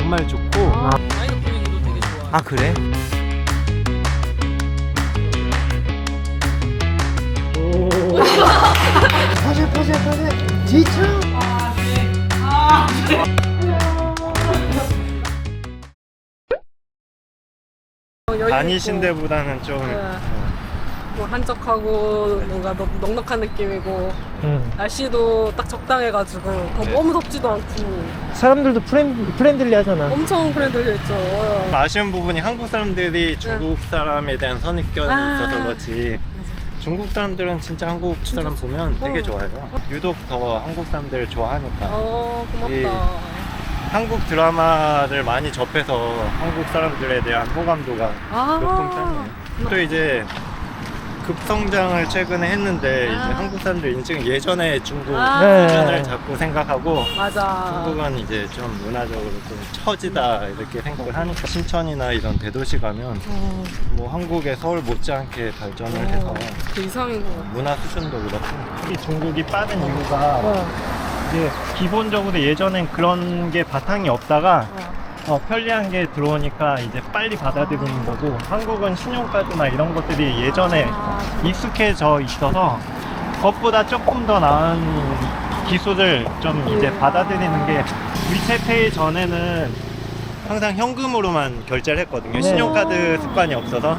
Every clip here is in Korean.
정말 좋고 라인업 분위기도 되게 좋아. 아 그래? 파세 지쳐. 다니신 데보다는 좀 뭐 한적하고 뭔가 넉넉한 느낌이고 날씨도 딱 적당해가지고 너무 덥지도 않고 사람들도 프렌들리 하잖아. 엄청 프렌들리했죠. 아쉬운 부분이 한국 사람들이 중국 사람에 대한 선입견이 있어서 그렇지 중국 사람들은 진짜 한국 사람 보면 되게 좋아해요. 유독 더 한국 사람들을 좋아하니까. 고맙다. 한국 드라마를 많이 접해서 한국 사람들에 대한 호감도가 높은 편이에요. 또 이제 급성장을 최근에 했는데 이제 한국 사람들 인증 예전에 중국 수준을 자꾸 생각하고 맞아. 중국은 이제 좀 문화적으로 좀 처지다 이렇게 생각을 하니까 신천이나 이런 대도시 가면 뭐 한국의 서울 못지않게 발전을 해서 그 이상인 것 같아. 문화 수준도 그렇고 이 중국이 빠른 이유가 이제 기본적으로 예전엔 그런 게 바탕이 없다가 편리한 게 들어오니까 이제 빨리 받아들이는 거고 한국은 신용카드나 이런 것들이 예전에 익숙해져 있어서 그것보다 조금 더 나은 기술을 좀 이제 받아들이는 게 위챗페이 전에는 항상 현금으로만 결제를 했거든요. 신용카드 습관이 없어서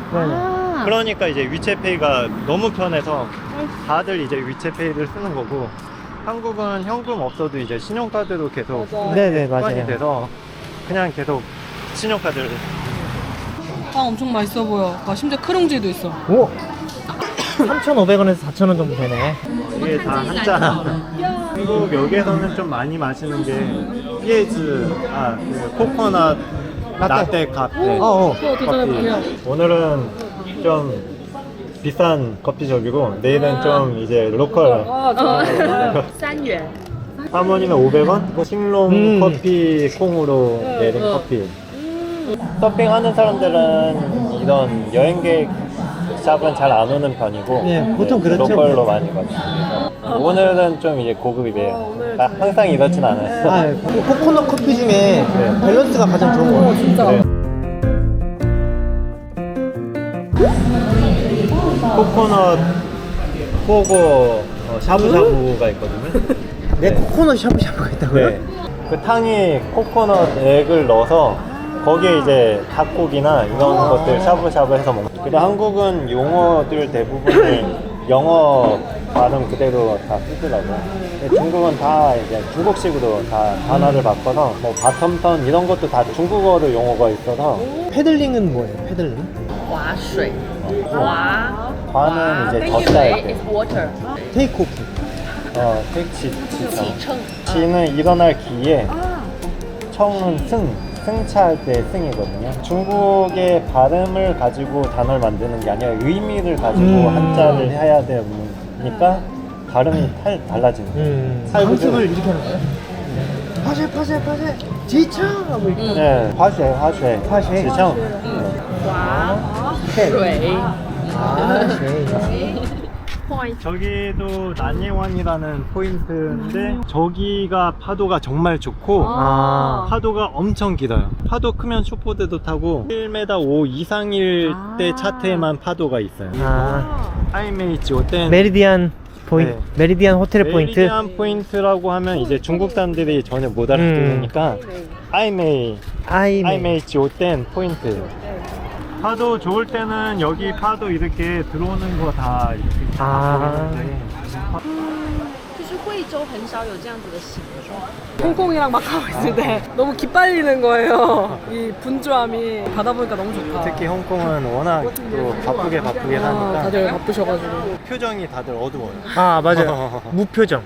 그러니까 이제 위챗페이가 너무 편해서 다들 이제 위챗페이를 쓰는 거고 한국은 현금 없어도 이제 신용카드로 계속 네네 습관이 맞아요. 돼서 그냥 계속 신용카드를 빵 엄청 맛있어 보여. 심지어 크롱지도 있어. 오 3,500원에서 4,000원 정도 되네. 이게 다 한자. 한국 여기에서는 좀 많이 마시는 게 피에즈, 그 코코넛 라떼 카페. 그거 도전해볼게요. 오늘은 좀 비싼 커피숍이고 내일은 좀 이제 로컬. 3元 사모님은 500원? 싱롱 커피 콩으로 내린 커피. 서핑하는 사람들은 이런 여행객 샵은 잘 안 오는 편이고 네, 보통 그렇죠. 로컬로 많이 가죠. 오늘은 좀 이제 고급이에요. 항상 이렇진 않아요. 코코넛 커피 중에 밸런스가 가장 좋은 거 같아요. 진짜. 네. 코코넛 포고 샤브샤브가 있거든요. 내 코코넛 샤브샤브가 있다고요? 네. 그 탕이 코코넛 액을 넣어서 거기에 이제 닭고기나 이런 것들 샤브샤브 해서 먹는. 근데 한국은 용어들 대부분을 영어 발음 그대로 다 쓰더라고요. 근데 중국은 다 이제 중국식으로 다 단어를 바꿔서 뭐 바텀턴 이런 것도 다 중국어로 용어가 있어서. 패들링은 뭐예요? 패들링? 划水 划 과는 이제 跟 젖다 水 이렇게. is water 테이크오프. 택시, 启程 지는 일어날 기에, 청은 승차할 때 승이거든요. 중국의 발음을 가지고 단어를 만드는 게 아니라 의미를 가지고 한자를 해야 되니까 발음이 달라지는 거예요. 연습을 이렇게 하는 거예요? 파세 지쳐 하고 이렇게. 네, 화쉐, 지청. 划 네. 水 저기도 난예원이라는 포인트인데 저기가 파도가 정말 좋고 파도가 엄청 길어요. 파도 크면 숏보드도 타고 1m 5 이상일 때 차트에만 파도가 있어요. 하이메이치 호텔 메리디안 포인트, 네. 메리디안 호텔 포인트. 메리디안 포인트라고 하면 이제 중국 사람들이 전혀 못 알아들으니까 하이메이치 호텔 포인트. 파도 좋을 때는 여기 파도 이렇게 들어오는 거 다 이렇게 보이는데 就是惠州很少有这样子的形状 홍콩이랑 막 하고 있을 때 너무 기빨리는 거예요. 이 분주함이 가다 보니까 너무 좋다. 특히 홍콩은 워낙 또 바쁘게 사니까 다들 바쁘셔가지고. 표정이 다들 어두워요. 맞아요. 무표정.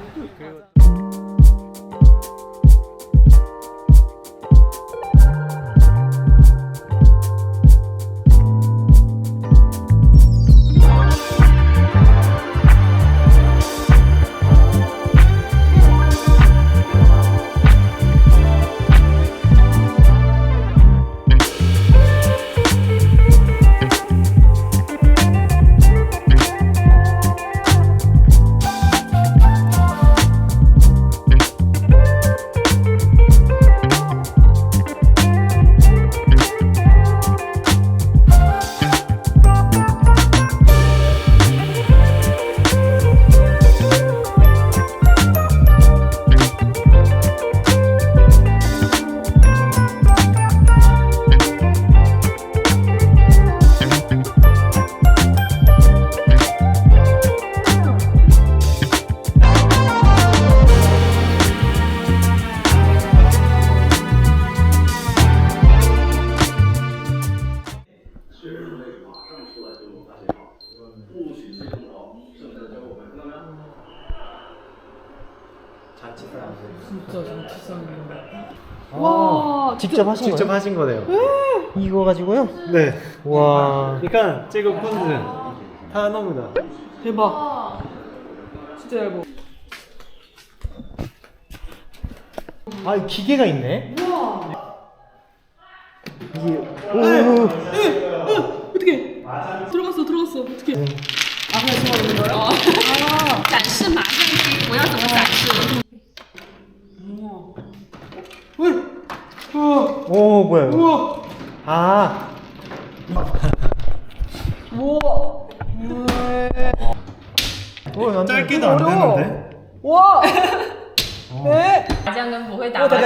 진짜 비싼 와, 직접 하신 직접 거예요? 하신 거네요. 이거 가지고요? 네. 와. 그러니까 제가 콘즈 다 너무다. 대박. 진짜 얇아. 아, 이 기계가 있네. 우와. 이게 어떻게? 들어갔어. 어떻게? 아, 그냥 집어넣는 거예요? 아. 展示麻将机，我要怎么展示？ 오, 뭐야? 이거? 우와. 아. 우와. 난 짧게도 안 어려워. 되는데? 와. 네. 麻将跟不会打麻将。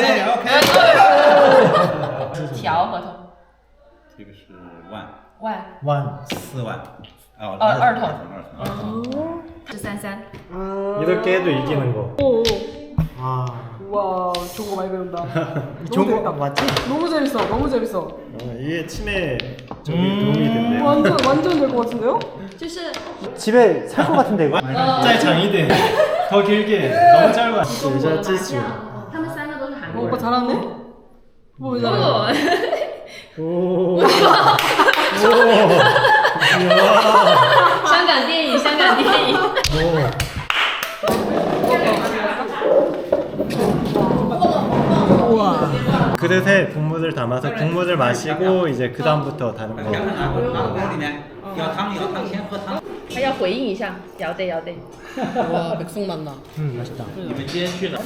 条合同这个是万万완. 4万，哦，二筒二筒，是33。 이렇게 해도 이기는 거. 오. 아. 와, 좋은 거 많이 배운다. 좋은 재밌다. 거 맞지? 너무 재밌어. 이게 치매 도움이 된대요. 완전 될 것 같은데요? 就是。 집에 살 것 같은데 이거? 再长一点. 더 길게. 너무 짧아. 진짜 찌수. 他们3个都是韩 어, 国 오빠 人。 잘하네? 뭐 잘해? 오. 香港电影，香港电影。 우와. 그릇에 국물을 담아서 국물을 마시고 이제 그 다음부터 다른 거. 汤里面要汤先喝汤。还要回应一下，要得要得。 와, 맥송 맛나. 맛있다. 你们今天去哪？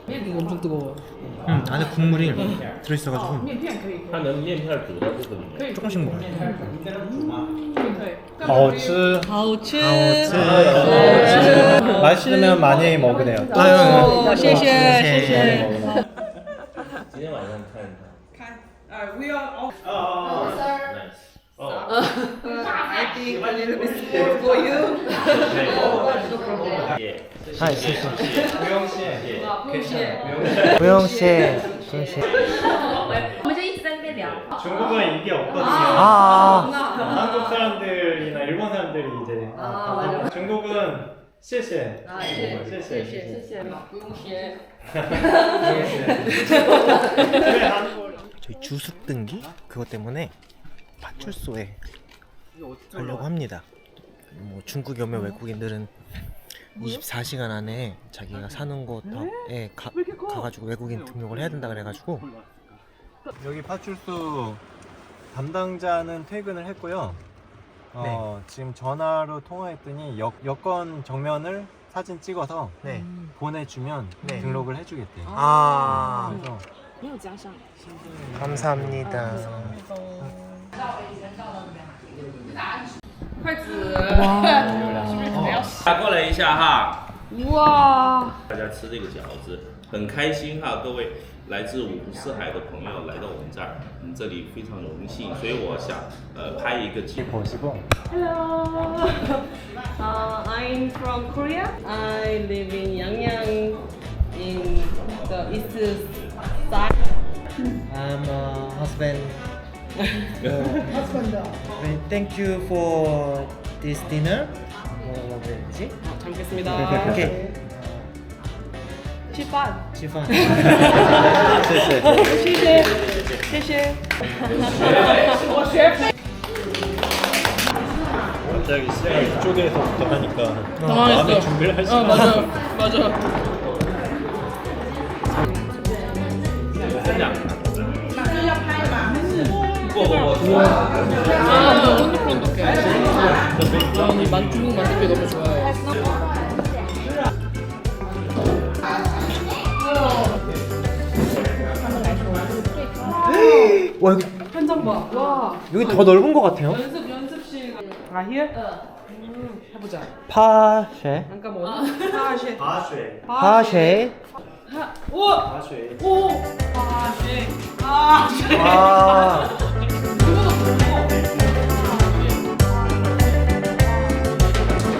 이거 엄청 뜨거워. 안에 국물이 들어있어가지고 它能面片煮到这个里面。 조금씩 먹어요. 好吃. 하우츠. 맛있으면 많이 먹으래요. 오, 谢谢. 今天晚上看一看。 We are all. Nice。哦。 I think a little bit small for you. 耶。 아, 있어. 예。 고영씨. 我们就一直在那边聊。 중국은 이게 없거든요. 아. 한국 사람들이나 일본 사람들이 이제 중국은 谢谢. 谢谢. 왜 한국 저희 주습 등기 그것 때문에 파출소에 가려고 합니다. 뭐 중국에 오면 외국인들은 24시간 안에 자기가 사는 곳에 가가지고 외국인 등록을 해야 된다 그래가지고 여기 파출소 담당자는 퇴근을 했고요. 지금 전화로 통화했더니 여권 정면을 사진 찍어서 네. 보내주면 네. 등록을 해주겠대요. 아. 그래서 감사합니다. 过来一下哈， 우와. 大家吃这个饺子，很开心哈，各位来自五湖四海的朋友来到我们这儿，这里非常荣幸，所以我想拍一个纪录。 보시고 Hello, I'm from Korea. I live in Yangyang in the east side. I'm a husband. Thank you for this dinner. 뭐라고 해야 되지? 잘 먹겠습니다. 오케이. 吃饭.吃饭. 谢谢. 갑자기 시작을 이쪽에서부터 하니까 당황했어. 마음의 준비를 할 시간 맞아. 不， 아, 너 쫀득쫀득해. 난 이 중국 만두피 너무 좋아해. 와, 여기, 현장 봐. 와. 여기 더 넓은 것 같아요. 연습실. 아, here? 해보자. 파쉐. 잠깐 뭐? 파쉐. 바쉐 파쉐. 오! 바쉐 오! 파쉐. 파쉐. 아.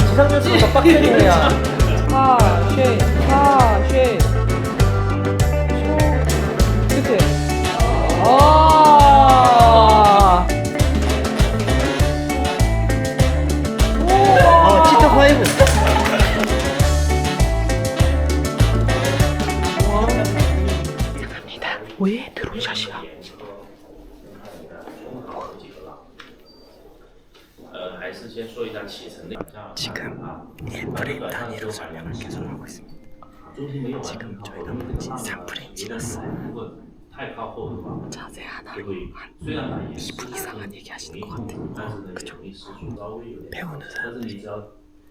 지상렬보다 빡센이야. 파쉐. 파쉐. 그치? 아! 치타 파이브. 1프레임 단위로 설명을 계속 하고 있습니다. 지금 저희가 본지 3프레임 지났어요. 자세 하나 한 2분 이상은 얘기하시는 것 같아요. 그죠? 배우는 사람들이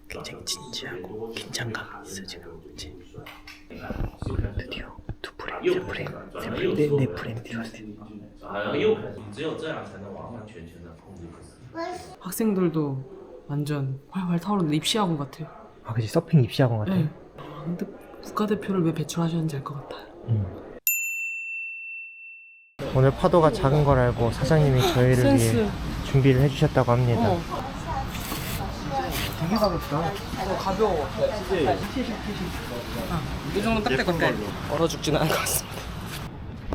굉장히 진지하고 긴장감이 있어 지금. 드디어 2프레임, 3프레임, 4프레임, 4프레임 뒤였어요. 학생들도 완전 활활 타오르는 입시학원 같아요. 아 그치, 서핑 입시학원 같아. 네. 근데 국가대표를 왜 배출하셨는지 알 것 같아요. 오늘 파도가 작은 걸 알고 사장님이 저희를 센스. 위해 준비를 해주셨다고 합니다. 어머. 되게 가볍다. 가벼워. 이 정도 딱 될건데 얼어 죽지는 않을 것 같습니다.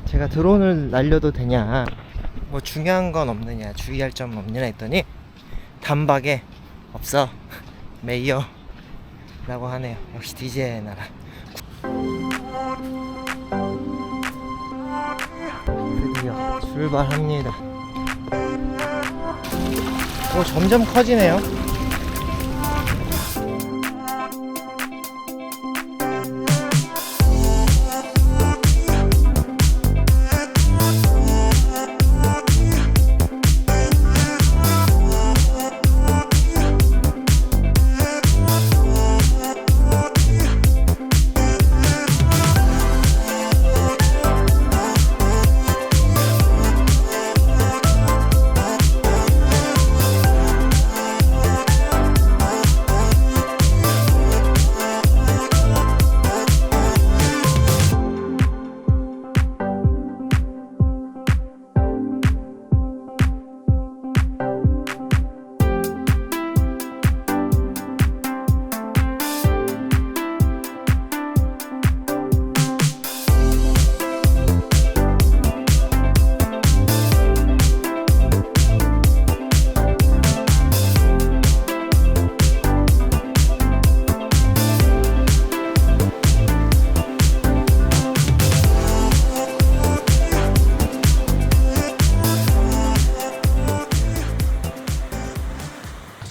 제가 드론을 날려도 되냐, 뭐 중요한 건 없느냐, 주의할 점은 없느냐 했더니 단박에 없어, 메이어 라고 하네요. 역시 DJ의 나라. 드디어 출발합니다. 오, 점점 커지네요.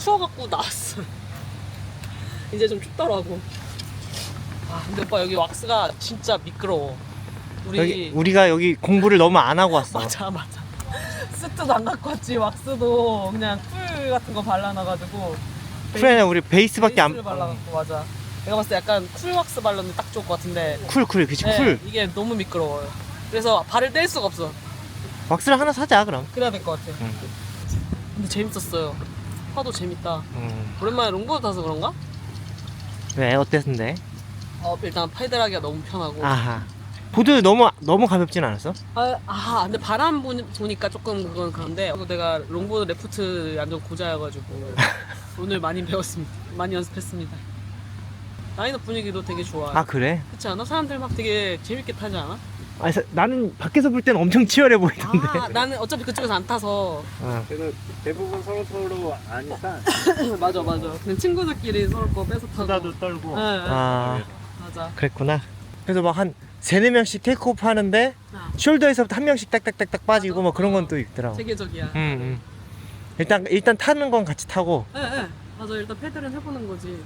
추워갖고 나왔어. 이제 좀 춥더라고. 아 근데 오빠 여기 왁스가 진짜 미끄러워. 우리가 여기 공부를 너무 안 하고 왔어. 맞아. 스트도 안 갖고 왔지. 왁스도 그냥 쿨 같은 거 발라놔가지고. 프레는 우리 베이스밖에 안. 베이스를 발라갖고 맞아. 내가 봤을 때 약간 쿨 왁스 발랐는데 딱 좋을 것 같은데. 쿨, 그치, 네, 쿨. 이게 너무 미끄러워요. 그래서 발을 뗄 수가 없어. 왁스를 하나 사자 그럼. 그래야 될 것 같아. 응. 근데 재밌었어요. 파도 재밌다. 오랜만에 롱보드 타서 그런가? 왜 어땠는데? 일단 페달하기가 너무 편하고. 아하. 보드 너무 가볍진 않았어? 근데 바람 보니까 조금 그건 그런데 내가 롱보드 레프트 완전 고자여가지고 오늘 많이 배웠습니다. 많이 연습했습니다. 라인업 분위기도 되게 좋아. 아 그래? 그렇지 않아? 사람들 막 되게 재밌게 타지 않아? 아니, 나는 밖에서 볼 때는 엄청 치열해 보이던데. 나는 어차피 그쪽에서 안 타서. 그래서 대부분 서로 아니까 맞아. 그냥 친구들끼리 서로 거 뺏어 타고. 수다도 떨고. 네. 아 맞아. 그랬구나. 그래서 막 한 3-4명씩 테이크오프 하는데 숄더에서부터 한 명씩 딱딱딱딱 빠지고 뭐 그런 건 또 있더라고. 세계적이야. 일단 타는 건 같이 타고. 네. 맞아. 일단 패들은 해보는 거지.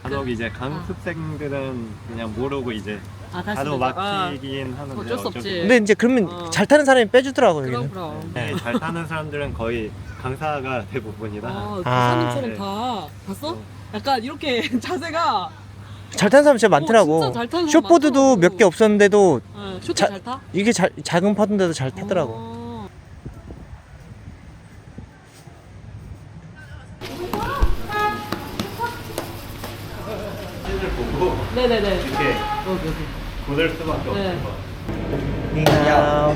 간혹 이제 강습생들은 그냥 모르고 이제 바로 막히긴 하는데 어쩔 수 없지. 근데 이제 그러면 잘 타는 사람이 빼주더라고 여기는. 그럼. 네, 잘 타는 사람들은 거의 강사가 대부분이라. 기사님처럼 다 봤어? 약간 이렇게 자세가. 잘 타는 사람 진짜 많더라고. 진짜 잘 타는 사람 숏보드도 많더라고. 몇 개 없었는데도 쇼트 자- 잘 타? 이게 작은 파도인데도 잘 타더라고. 네네네. 이렇게 여기. 고를 수밖에 없는 네. 거. 니하오.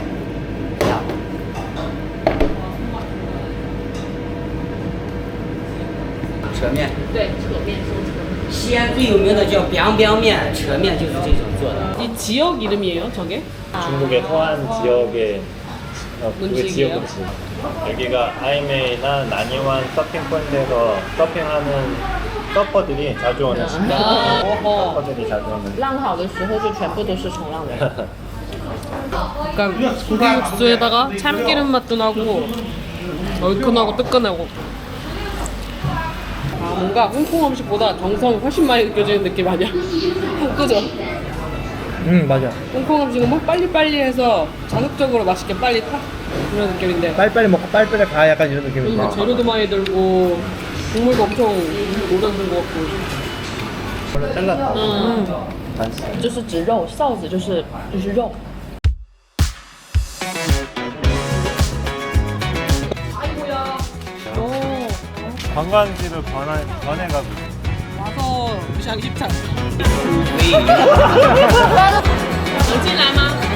扯面，对，扯面说扯面。西安最有名的叫 biang biang 面，扯面就是这种做的。 이 지역 이름이에요, 저게? 중국의 서안 지역의 그 음식이에요? 지역 음식. 여기가 아이메이나 나니완 서핑 포인트에서 서핑하는 서퍼들이 자주 오는 서퍼들이 자주 오는. 浪好的时候就全部都是冲浪人。 약간 고기 육수에다가 참기름 맛도 나고 얼큰하고 뜨끈하고. 뭔가 홍콩 음식보다 정성이 훨씬 많이 느껴지는 느낌 아니야? 그죠? 맞아. 홍콩 음식은 뭐 빨리빨리 해서 자극적으로 맛있게 빨리 탁 그런 느낌인데 빨리빨리 먹고 빨리빨리 가 약간 이런 느낌인데. 여기는 재료도 많이 들고 국물도 엄청 오래 든 것 같고 잘랐다. 就是指肉，臊子就是肉。 관광지를 변해가고 있어. 와서 무시하기 쉽지 않아. 能进来吗？